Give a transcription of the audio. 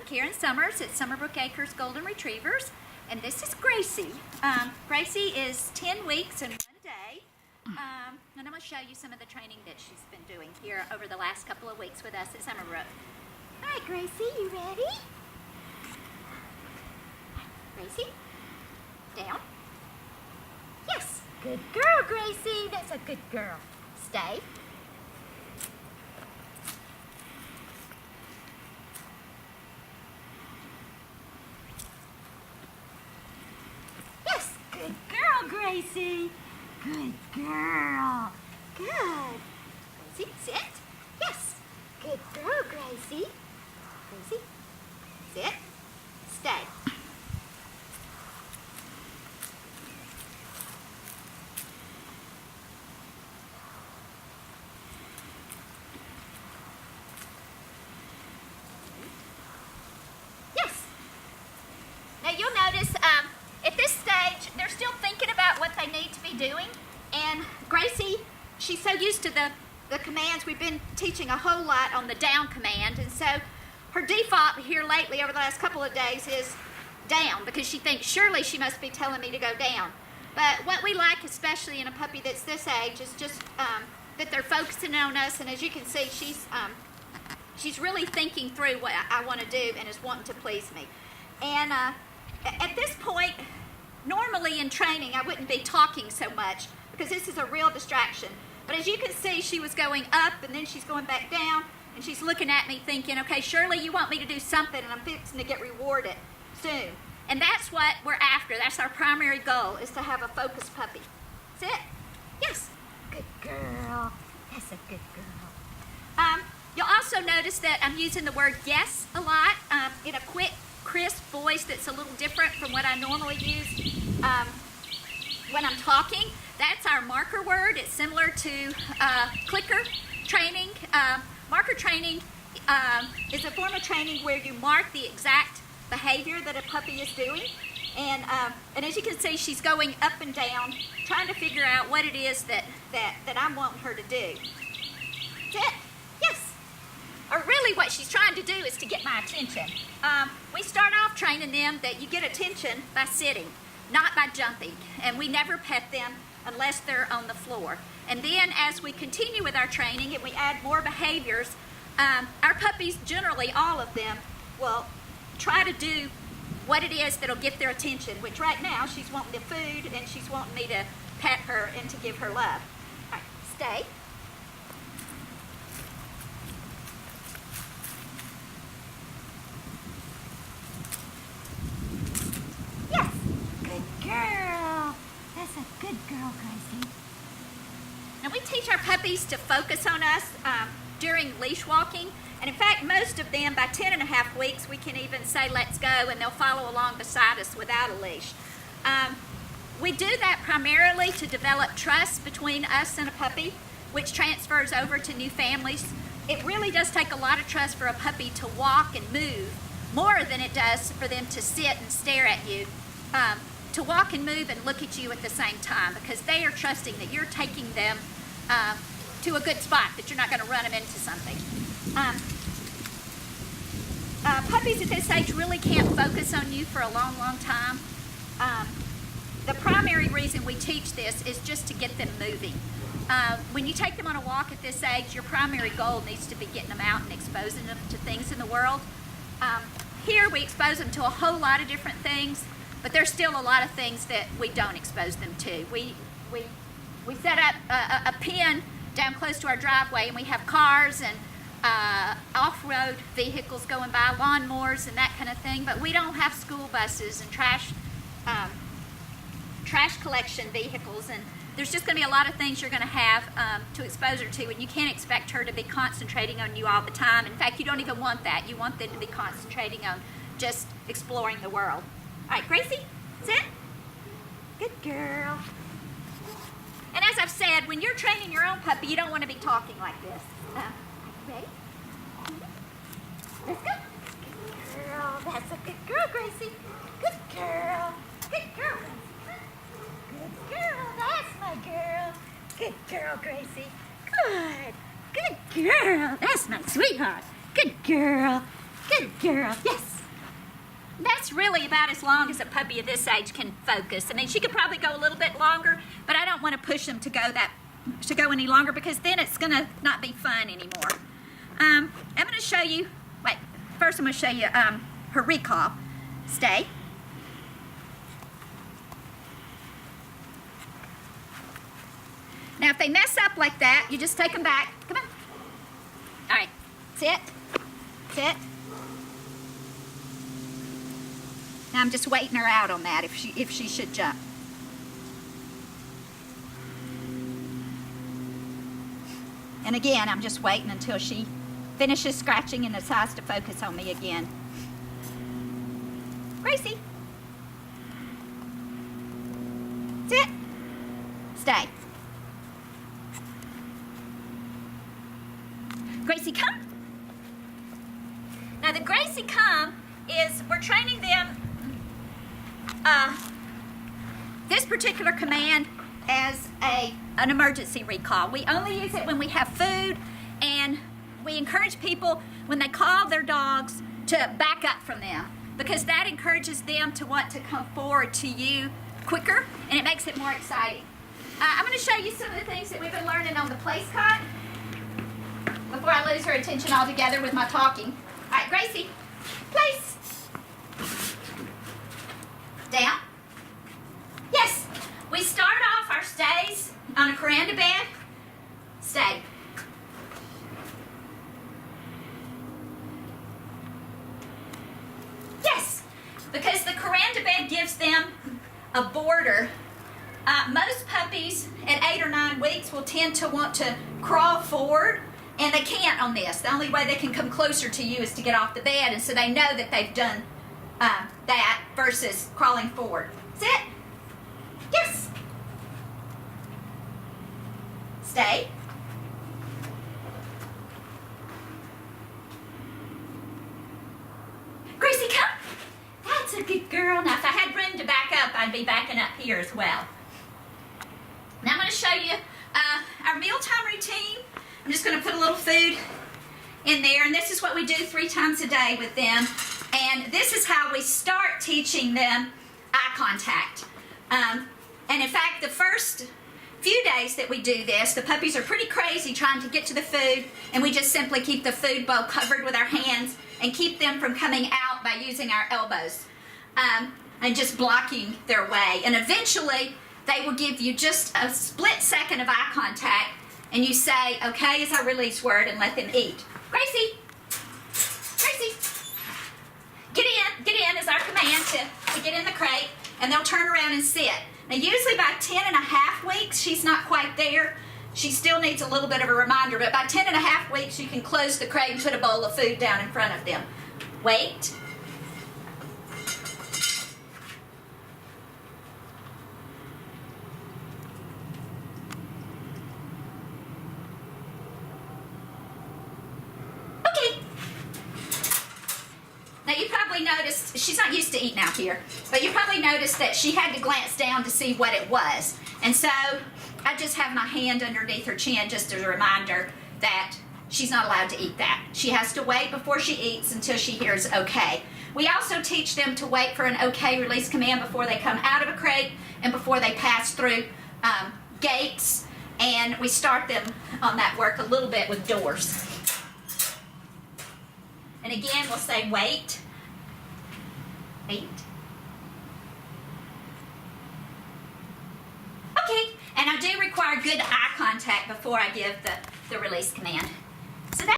Brook here in Summers. It's Summer Brook Acres Golden Retrievers, and this is Gracie. Gracie is 10 weeks and 1 day, and I'm going to show you some of the training that she's been doing here over the last couple of weeks with us at Summer Brook. All right, Gracie, you ready? Gracie, down. Yes, good girl, Gracie. That's a good girl. Stay. Yes, good girl, Gracie. Good girl. Good. Gracie, sit. Yes. Good girl, Gracie. Gracie, sit. Stay. Now you'll notice at this stage, they're still thinking about what they need to be doing. And Gracie, she's so used to the commands. We've been teaching a whole lot on the down command. And so her default here lately over the last couple of days is down, because she thinks surely she must be telling me to go down. But what we like, especially in a puppy that's this age, is just that they're focusing on us. And as you can see, she's really thinking through what I want to do and is wanting to please me. And at this point, normally in training, I wouldn't be talking so much because this is a real distraction. But as you can see, she was going up and then she's going back down, and she's looking at me thinking, okay, surely you want me to do something and I'm fixing to get rewarded soon. And that's what we're after. That's our primary goal, is to have a focused puppy. Sit. Yes. Good girl. That's a good girl. You'll also notice that I'm using the word yes a lot in a quick, crisp voice that's a little different from what I normally use when I'm talking. That's our marker word. It's similar to clicker training. Marker training is a form of training where you mark the exact behavior that a puppy is doing. And as you can see, she's going up and down, trying to figure out what it is that I'm wanting her to do. Sit. Yes. Or really what she's trying to do is to get my attention. We start off training them that you get attention by sitting, not by jumping. And we never pet them unless they're on the floor. And then as we continue with our training and we add more behaviors, our puppies, generally all of them, will try to do what it is that'll get their attention, which right now she's wanting the food and she's wanting me to pet her and to give her love. All right, stay. Girl. That's a good girl, Gracie. Now we teach our puppies to focus on us during leash walking. And in fact, most of them, by 10.5 weeks, we can even say, let's go, and they'll follow along beside us without a leash. We do that primarily to develop trust between us and a puppy, which transfers over to new families. It really does take a lot of trust for a puppy to walk and move, more than it does for them to sit and stare at you. To walk and move and look at you at the same time, because they are trusting that you're taking them to a good spot, that you're not going to run them into something. Puppies at this age really can't focus on you for a long, long time. The primary reason we teach this is just to get them moving. When you take them on a walk at this age, your primary goal needs to be getting them out and exposing them to things in the world. Here we expose them to a whole lot of different things, but there's still a lot of things that we don't expose them to. We set up a pen down close to our driveway, and we have cars and off-road vehicles going by, lawnmowers and that kind of thing, but we don't have school buses and trash collection vehicles, and there's just going to be a lot of things you're going to have to expose her to, and you can't expect her to be concentrating on you all the time. In fact, you don't even want that. You want them to be concentrating on just exploring the world. All right, Gracie, sit. Good girl. And as I've said, when you're training your own puppy, you don't want to be talking like this. Ready? Let's go. Good girl. That's a good girl, Gracie. Good girl. Good girl, Gracie. Good girl. That's my girl. Good girl, Gracie. Good. Good girl. That's my sweetheart. Good girl. Good girl. Yes. That's really about as long as a puppy of this age can focus. I mean, she could probably go a little bit longer, but I don't want to push them to go any longer because then it's going to not be fun anymore. I'm going to show you, wait, first I'm going to show you her recall. Stay. Now, if they mess up like that, you just take them back. Come on. All right. Sit. Sit. Now, I'm just waiting her out on that if she should jump. And again, I'm just waiting until she finishes scratching and decides to focus on me again. Gracie. Sit. Stay. Gracie, come. Now the Gracie come is, we're training them this particular command as an emergency recall. We only use it when we have food, and we encourage people when they call their dogs to back up from them because that encourages them to want to come forward to you quicker, and it makes it more exciting. I'm going to show you some of the things that we've been learning on the place cot before I lose her attention altogether with my talking. All right, Gracie, place. Down. Yes, we start off our stays on a Kuranda bed. Stay. Yes, because the Kuranda bed gives them a border. Most puppies at 8 or 9 weeks will tend to want to crawl forward, and they can't on this. The only way they can come closer to you is to get off the bed, and so they know that they've done that versus crawling forward. Sit. Yes. Stay. Gracie, come. That's a good girl. Now, if I had room to back up, I'd be backing up here as well. Now, I'm going to show you our mealtime routine. I'm just going to put a little food in there, and this is what we do 3 times a day with them. And this is how we start teaching them eye contact. And in fact, the first few days that we do this, the puppies are pretty crazy trying to get to the food, and we just simply keep the food bowl covered with our hands and keep them from coming out by using our elbows and just blocking their way. And eventually, they will give you just a split second of eye contact, and you say, okay, is our release word, and let them eat. Gracie, Gracie, get in is our command to get in the crate, and they'll turn around and sit. Now, usually by 10.5 weeks, she's not quite there. She still needs a little bit of a reminder, but by 10.5 weeks, you can close the crate and put a bowl of food down in front of them. Wait. Now, you probably noticed, she's not used to eating out here, but you probably noticed that she had to glance down to see what it was. And so I just have my hand underneath her chin just as a reminder that she's not allowed to eat that. She has to wait before she eats until she hears okay. We also teach them to wait for an okay release command before they come out of a crate and before they pass through gates. And we start them on that work a little bit with doors. And again, we'll say wait. 8. Okay, and I do require good eye contact before I give the release command.